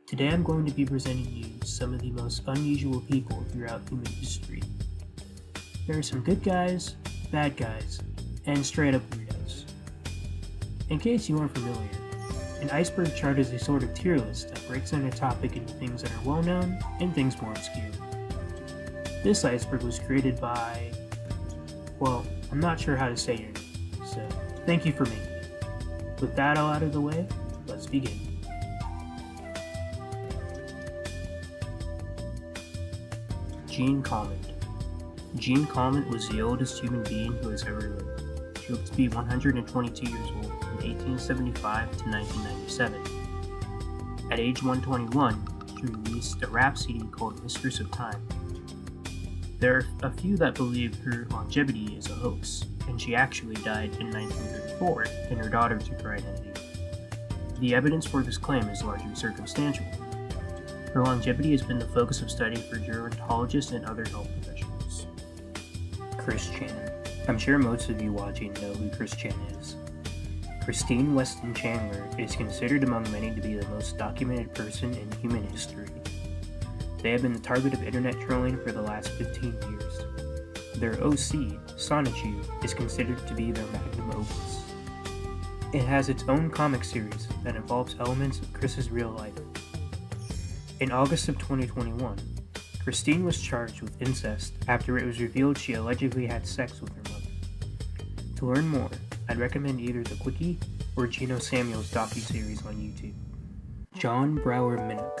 Today I'm going to be presenting you some of the most unusual people throughout human history. There are some good guys, bad guys, and straight up weirdos. In case you aren't familiar, an iceberg chart is a sort of tier list that breaks down a topic into things that are well known and things more obscure. This iceberg was created by, well, I'm not sure how to say your name, so thank you for making it. With that all out of the way, let's begin. Jean Comment. Jean Comment was the oldest human being who has ever lived. She lived to be 122 years old from 1875 to 1997. At age 121, she released a rap CD called Mistress of Time. There are a few that believe her longevity is a hoax, and she actually died in 1934 and her daughter took her identity. The evidence for this claim is largely circumstantial. Her longevity has been the focus of study for gerontologists and other health professionals. Chris Chan. I'm sure most of you watching know who Chris Chan is. Christine Weston Chandler is considered among many to be the most documented person in human history. They have been the target of internet trolling for the last 15 years. Their OC, Sonichu, is considered to be their magnum opus. It has its own comic series that involves elements of Chris's real life. In August of 2021, Christine was charged with incest after it was revealed she allegedly had sex with her mother. To learn more, I'd recommend either the Quickie or Gino Samuel's docuseries on YouTube. John Brower Minnick.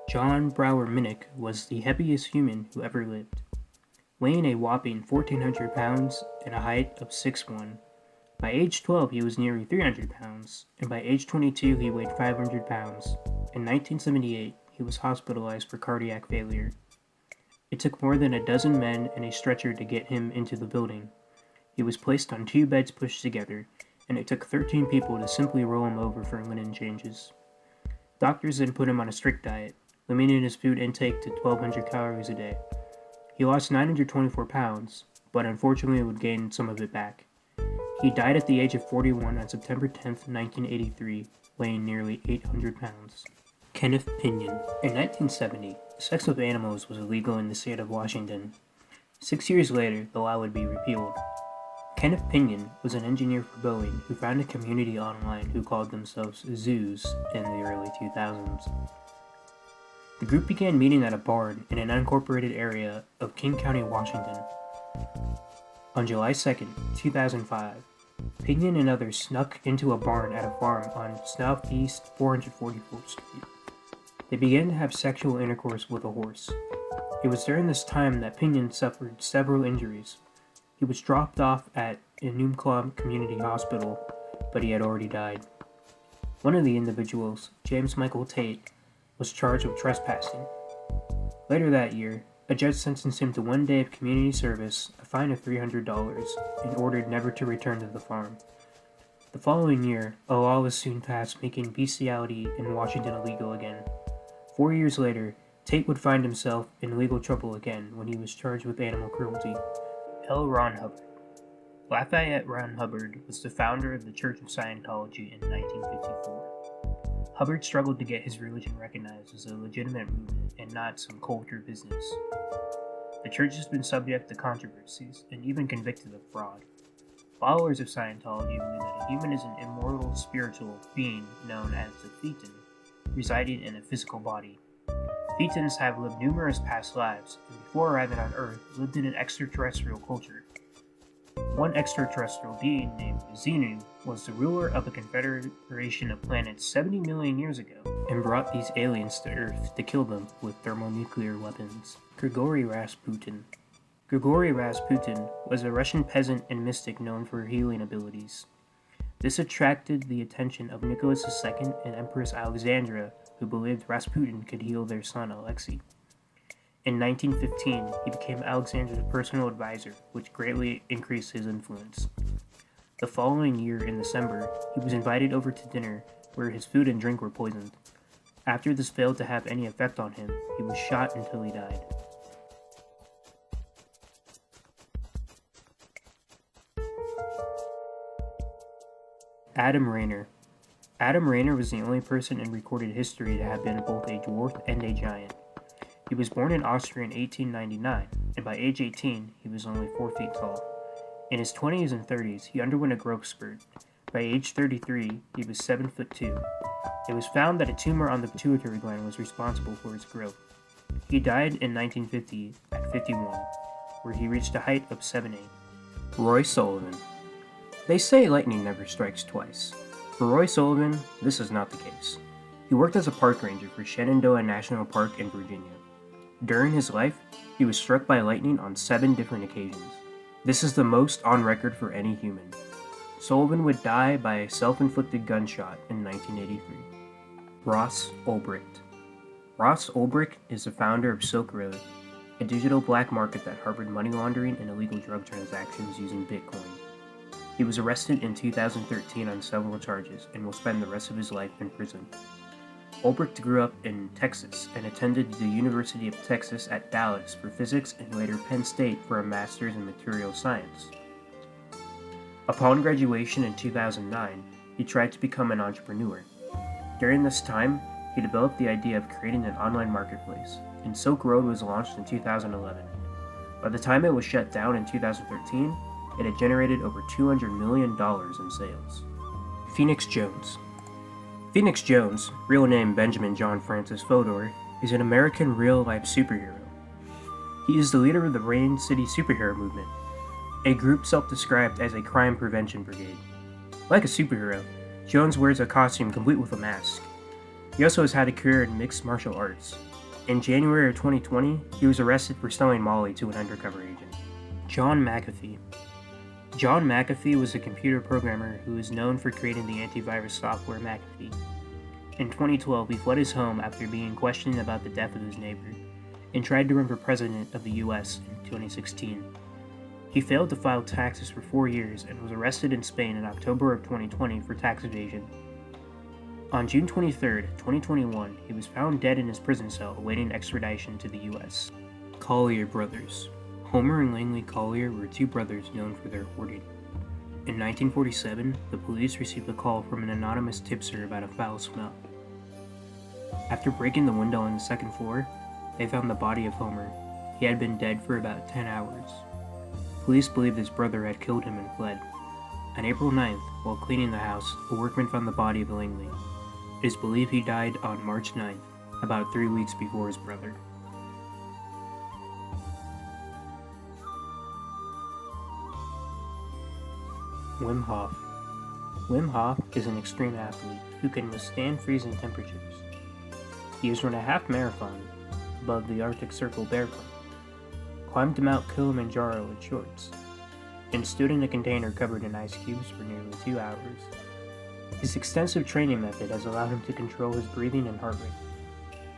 John Brower Minnick was the heaviest human who ever lived. Weighing a whopping 1,400 pounds and a height of 6'1", by age 12 he was nearly 300 pounds, and by age 22 he weighed 500 pounds. In 1978, he was hospitalized for cardiac failure. It took more than a dozen men and a stretcher to get him into the building. He was placed on 2 beds pushed together, and it took 13 people to simply roll him over for linen changes. Doctors then put him on a strict diet, limiting his food intake to 1,200 calories a day. He lost 924 pounds, but unfortunately would gain some of it back. He died at the age of 41 on September 10, 1983, weighing nearly 800 pounds. Kenneth Pinion. In 1970, sex with animals was illegal in the state of Washington. 6 years later, the law would be repealed. Kenneth Pinion was an engineer for Boeing who found a community online who called themselves Zoos in the early 2000s. The group began meeting at a barn in an unincorporated area of King County, Washington. On July 2, 2005, Pinion and others snuck into a barn at a farm on Southeast 444th Street. They began to have sexual intercourse with a horse. It was during this time that Pinion suffered several injuries. He was dropped off at Enumclaw Community Hospital, but he had already died. One of the individuals, James Michael Tate, was charged with trespassing. Later that year, a judge sentenced him to 1 day of community service, a fine of $300, and ordered never to return to the farm. The following year, a law was soon passed making bestiality in Washington illegal again. 4 years later, Tate would find himself in legal trouble again when he was charged with animal cruelty. Lronhubbard. Lafayette Hubbard was the founder of the Church of Scientology in 1954. Hubbard struggled to get his religion recognized as a legitimate movement and not some culture business. The church has been subject to controversies and even convicted of fraud. Followers of Scientology believe that a human is an immortal spiritual being known as the Thetan, residing in a physical body. Thetans have lived numerous past lives, and before arriving on Earth, lived in an extraterrestrial culture. One extraterrestrial being named Xenu was the ruler of a confederation of planets 70 million years ago, and brought these aliens to Earth to kill them with thermonuclear weapons. Grigory Rasputin. Grigory Rasputin was a Russian peasant and mystic known for healing abilities. This attracted the attention of Nicholas II and Empress Alexandra, who believed Rasputin could heal their son Alexei. In 1915, he became Alexandra's personal advisor, which greatly increased his influence. The following year, in December, he was invited over to dinner, where his food and drink were poisoned. After this failed to have any effect on him, he was shot until he died. Adam Rayner. Adam Rayner was the only person in recorded history to have been both a dwarf and a giant. He was born in Austria in 1899, and by age 18, he was only 4 feet tall. In his 20s and 30s, he underwent a growth spurt. By age 33, he was 7 foot 2. It was found that a tumor on the pituitary gland was responsible for his growth. He died in 1950 at 51, where he reached a height of 7'8". Roy Sullivan. They say lightning never strikes twice. For Roy Sullivan, this is not the case. He worked as a park ranger for Shenandoah National Park in Virginia. During his life, he was struck by lightning on 7 different occasions. This is the most on record for any human. Sullivan would die by a self-inflicted gunshot in 1983. Ross Ulbricht. Ross Ulbricht is the founder of Silk Road, a digital black market that harbored money laundering and illegal drug transactions using Bitcoin. He was arrested in 2013 on several charges and will spend the rest of his life in prison. Ulbricht grew up in Texas and attended the University of Texas at Dallas for physics and later Penn State for a master's in materials science. Upon graduation in 2009, he tried to become an entrepreneur. During this time, he developed the idea of creating an online marketplace, and Silk Road was launched in 2011. By the time it was shut down in 2013, it had generated over $200 million in sales. Phoenix Jones. Phoenix Jones, real name Benjamin John Francis Fodor, is an American real-life superhero. He is the leader of the Rain City superhero movement, a group self-described as a crime prevention brigade. Like a superhero, Jones wears a costume complete with a mask. He also has had a career in mixed martial arts. In January of 2020, he was arrested for selling Molly to an undercover agent. John McAfee. John McAfee was a computer programmer who is known for creating the antivirus software McAfee. In 2012, he fled his home after being questioned about the death of his neighbor, and tried to run for president of the US in 2016. He failed to file taxes for 4 years and was arrested in Spain in October of 2020 for tax evasion. On June 23, 2021, he was found dead in his prison cell awaiting extradition to the US. Collier Brothers. Homer and Langley Collier were 2 brothers known for their hoarding. In 1947, the police received a call from an anonymous tipster about a foul smell. After breaking the window on the 2nd floor, they found the body of Homer. He had been dead for about 10 hours. Police believed his brother had killed him and fled. On April 9th, while cleaning the house, a workman found the body of Langley. It is believed he died on March 9th, about 3 weeks before his brother. Wim Hof. Wim Hof is an extreme athlete who can withstand freezing temperatures. He has run a half marathon above the Arctic Circle barefoot, climbed Mount Kilimanjaro in shorts, and stood in a container covered in ice cubes for nearly 2 hours. His extensive training method has allowed him to control his breathing and heart rate.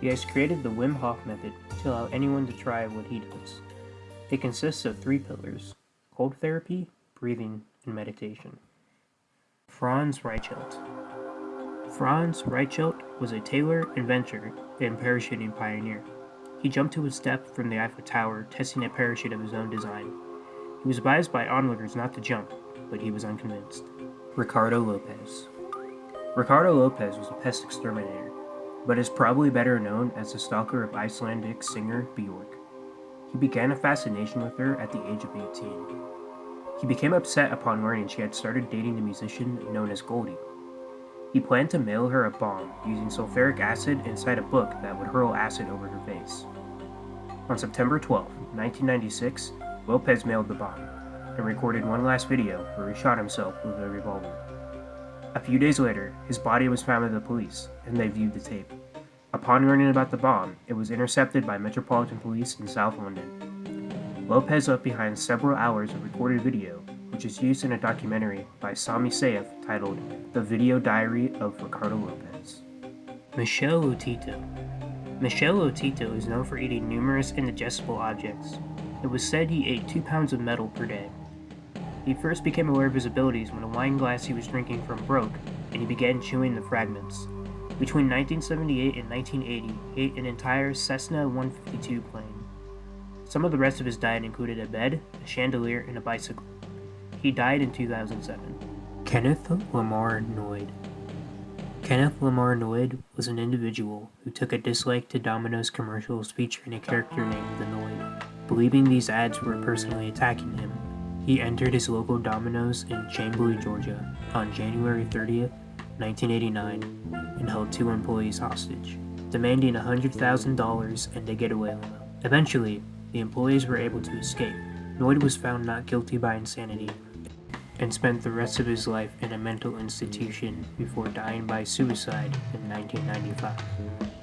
He has created the Wim Hof method to allow anyone to try what he does. It consists of 3 pillars: cold therapy, breathing, and meditation. Franz Reichelt. Franz Reichelt was a tailor, inventor, and parachuting pioneer. He jumped to his death from the Eiffel Tower, testing a parachute of his own design. He was advised by onlookers not to jump, but he was unconvinced. Ricardo Lopez. Ricardo Lopez was a pest exterminator, but is probably better known as the stalker of Icelandic singer Björk. He began a fascination with her at the age of 18. He became upset upon learning she had started dating the musician known as Goldie. He planned to mail her a bomb using sulfuric acid inside a book that would hurl acid over her face. On September 12, 1996, Lopez mailed the bomb and recorded one last video where he shot himself with a revolver. A few days later, his body was found by the police, and they viewed the tape. Upon learning about the bomb, it was intercepted by Metropolitan Police in South London. Lopez left behind several hours of recorded video, which is used in a documentary by Sami Sayef titled The Video Diary of Ricardo Lopez. Michel Lotito. Michel Lotito is known for eating numerous indigestible objects. It was said he ate 2 pounds of metal per day. He first became aware of his abilities when a wine glass he was drinking from broke, and he began chewing the fragments. Between 1978 and 1980, he ate an entire Cessna 152 plane. Some of the rest of his diet included a bed, a chandelier, and a bicycle. He died in 2007. Kenneth Lamar Noyd. Kenneth Lamar Noid was an individual who took a dislike to Domino's commercials featuring a character named the Noid. Believing these ads were personally attacking him, he entered his local Domino's in Chamblee, Georgia on January 30th, 1989, and held 2 employees hostage, demanding $100,000 and a getaway limo. Eventually, the employees were able to escape. Noid was found not guilty by insanity and spent the rest of his life in a mental institution before dying by suicide in 1995.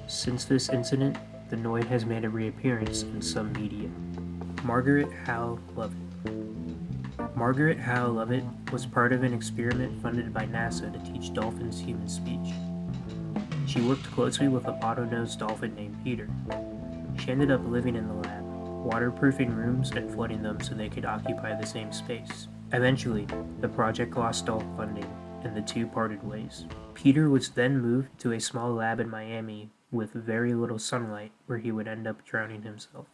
Since this incident, the Noid has made a reappearance in some media. Margaret Howe Lovett. Margaret Howe Lovett was part of an experiment funded by NASA to teach dolphins human speech. She worked closely with a bottlenose dolphin named Peter. She ended up living in the lab, waterproofing rooms and flooding them so they could occupy the same space. Eventually, the project lost all funding, and the two parted ways. Peter was then moved to a small lab in Miami with very little sunlight, where he would end up drowning himself.